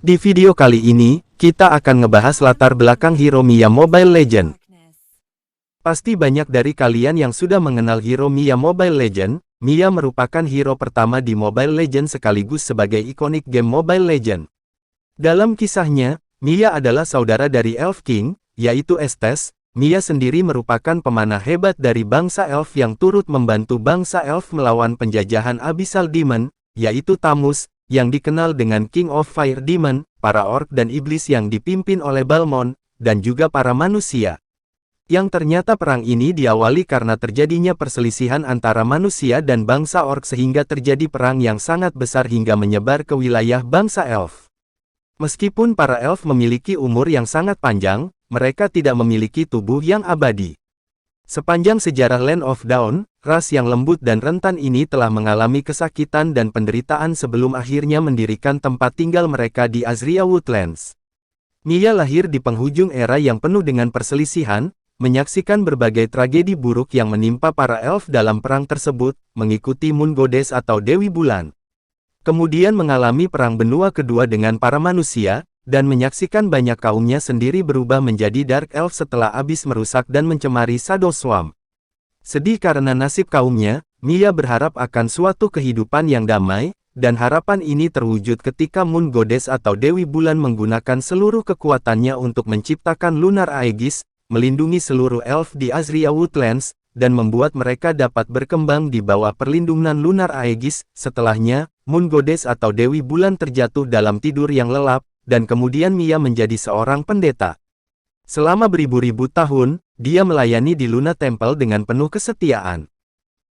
Di video kali ini, kita akan ngebahas latar belakang hero Mia Mobile Legends. Pasti banyak dari kalian yang sudah mengenal hero Mia Mobile Legends. Mia merupakan hero pertama di Mobile Legends sekaligus sebagai ikonik game Mobile Legends. Dalam kisahnya, Mia adalah saudara dari Elf King, yaitu Estes. Mia sendiri merupakan pemanah hebat dari bangsa Elf yang turut membantu bangsa Elf melawan penjajahan Abyssal Demon, yaitu Tamus, yang dikenal dengan King of Fire Demon, para orc dan iblis yang dipimpin oleh Balmond, dan juga para manusia. Yang ternyata perang ini diawali karena terjadinya perselisihan antara manusia dan bangsa orc sehingga terjadi perang yang sangat besar hingga menyebar ke wilayah bangsa elf. Meskipun para elf memiliki umur yang sangat panjang, mereka tidak memiliki tubuh yang abadi. Sepanjang sejarah Land of Dawn, ras yang lembut dan rentan ini telah mengalami kesakitan dan penderitaan sebelum akhirnya mendirikan tempat tinggal mereka di Azria Woodlands. Mia lahir di penghujung era yang penuh dengan perselisihan, menyaksikan berbagai tragedi buruk yang menimpa para elf dalam perang tersebut, mengikuti Moon Goddess atau Dewi Bulan. Kemudian mengalami perang benua kedua dengan para manusia, dan menyaksikan banyak kaumnya sendiri berubah menjadi Dark Elf setelah Abyss merusak dan mencemari Shadow Swamp. Sedih karena nasib kaumnya, Mia berharap akan suatu kehidupan yang damai, dan harapan ini terwujud ketika Moon Goddess atau Dewi Bulan menggunakan seluruh kekuatannya untuk menciptakan Lunar Aegis, melindungi seluruh elf di Azria Woodlands, dan membuat mereka dapat berkembang di bawah perlindungan Lunar Aegis. Setelahnya, Moon Goddess atau Dewi Bulan terjatuh dalam tidur yang lelap, dan kemudian Mia menjadi seorang pendeta. Selama beribu-ribu tahun, dia melayani di Luna Temple dengan penuh kesetiaan.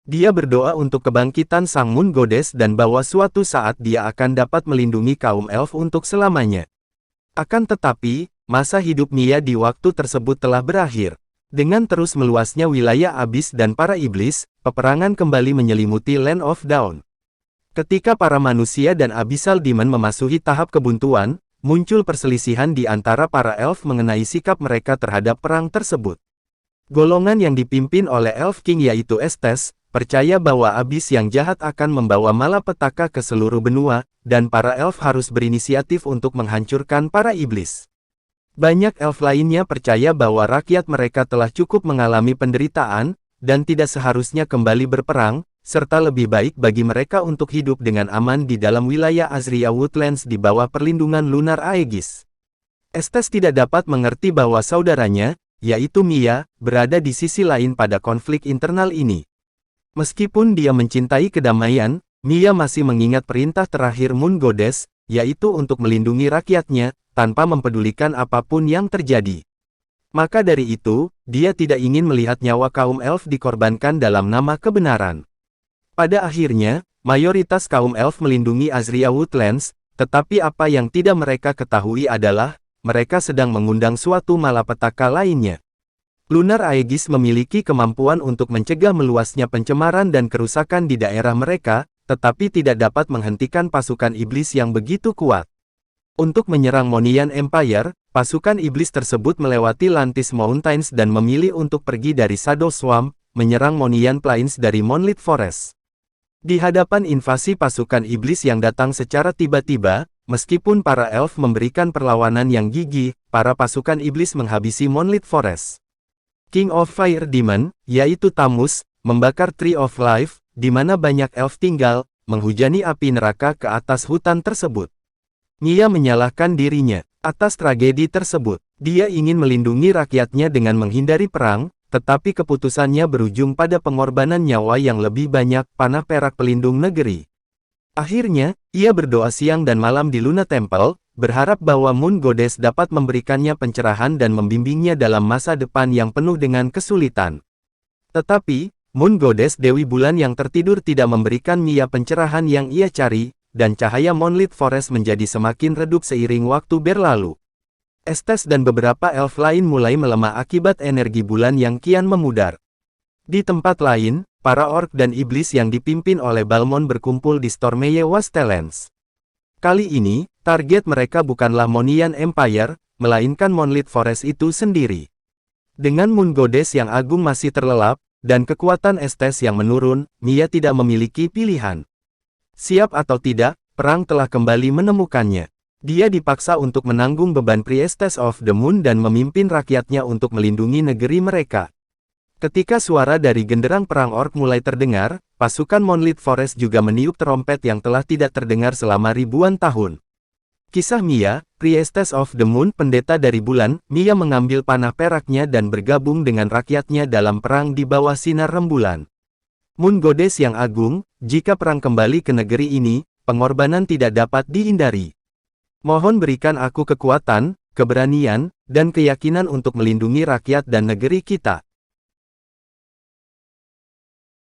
Dia berdoa untuk kebangkitan sang Moon Goddess dan bahwa suatu saat dia akan dapat melindungi kaum elf untuk selamanya. Akan tetapi, masa hidup Mia di waktu tersebut telah berakhir. Dengan terus meluasnya wilayah Abyss dan para iblis, peperangan kembali menyelimuti Land of Dawn. Ketika para manusia dan Abyssal Demon memasuki tahap kebuntuan, muncul perselisihan di antara para elf mengenai sikap mereka terhadap perang tersebut. Golongan yang dipimpin oleh Elf King yaitu Estes, percaya bahwa Abyss yang jahat akan membawa malapetaka ke seluruh benua, dan para elf harus berinisiatif untuk menghancurkan para iblis. Banyak elf lainnya percaya bahwa rakyat mereka telah cukup mengalami penderitaan, dan tidak seharusnya kembali berperang, serta lebih baik bagi mereka untuk hidup dengan aman di dalam wilayah Azria Woodlands di bawah perlindungan Lunar Aegis. Estes tidak dapat mengerti bahwa saudaranya, yaitu Mia, berada di sisi lain pada konflik internal ini. Meskipun dia mencintai kedamaian, Mia masih mengingat perintah terakhir Moon Goddess, yaitu untuk melindungi rakyatnya, tanpa mempedulikan apapun yang terjadi. Maka dari itu, dia tidak ingin melihat nyawa kaum elf dikorbankan dalam nama kebenaran. Pada akhirnya, mayoritas kaum elf melindungi Azria Woodlands, tetapi apa yang tidak mereka ketahui adalah, mereka sedang mengundang suatu malapetaka lainnya. Lunar Aegis memiliki kemampuan untuk mencegah meluasnya pencemaran dan kerusakan di daerah mereka, tetapi tidak dapat menghentikan pasukan iblis yang begitu kuat. Untuk menyerang Monian Empire, pasukan iblis tersebut melewati Lantis Mountains dan memilih untuk pergi dari Shadow Swamp, menyerang Monian Plains dari Monlit Forest. Di hadapan invasi pasukan iblis yang datang secara tiba-tiba, meskipun para elf memberikan perlawanan yang gigih, para pasukan iblis menghabisi Monlit Forest. King of Fire Demon, yaitu Tamus, membakar Tree of Life, di mana banyak elf tinggal, menghujani api neraka ke atas hutan tersebut. Mia menyalahkan dirinya atas tragedi tersebut. Dia ingin melindungi rakyatnya dengan menghindari perang, tetapi keputusannya berujung pada pengorbanan nyawa yang lebih banyak, panah perak pelindung negeri. Akhirnya, ia berdoa siang dan malam di Luna Temple, berharap bahwa Moon Goddess dapat memberikannya pencerahan dan membimbingnya dalam masa depan yang penuh dengan kesulitan. Tetapi, Moon Goddess Dewi Bulan yang tertidur tidak memberikan Mia pencerahan yang ia cari, dan cahaya Monlit Forest menjadi semakin redup seiring waktu berlalu. Estes dan beberapa elf lain mulai melemah akibat energi bulan yang kian memudar. Di tempat lain, para orc dan iblis yang dipimpin oleh Balmond berkumpul di Stormeye Wastelands. Kali ini, target mereka bukanlah Monian Empire, melainkan Monlit Forest itu sendiri. Dengan Moon Goddess yang agung masih terlelap, dan kekuatan Estes yang menurun, Mia tidak memiliki pilihan. Siap atau tidak, perang telah kembali menemukannya. Dia dipaksa untuk menanggung beban Priestess of the Moon dan memimpin rakyatnya untuk melindungi negeri mereka. Ketika suara dari genderang perang orc mulai terdengar, pasukan Monlit Forest juga meniup trompet yang telah tidak terdengar selama ribuan tahun. Kisah Mia, Priestess of the Moon, pendeta dari bulan. Mia mengambil panah peraknya dan bergabung dengan rakyatnya dalam perang di bawah sinar rembulan. Moon Goddess yang agung, jika perang kembali ke negeri ini, pengorbanan tidak dapat dihindari. Mohon berikan aku kekuatan, keberanian, dan keyakinan untuk melindungi rakyat dan negeri kita.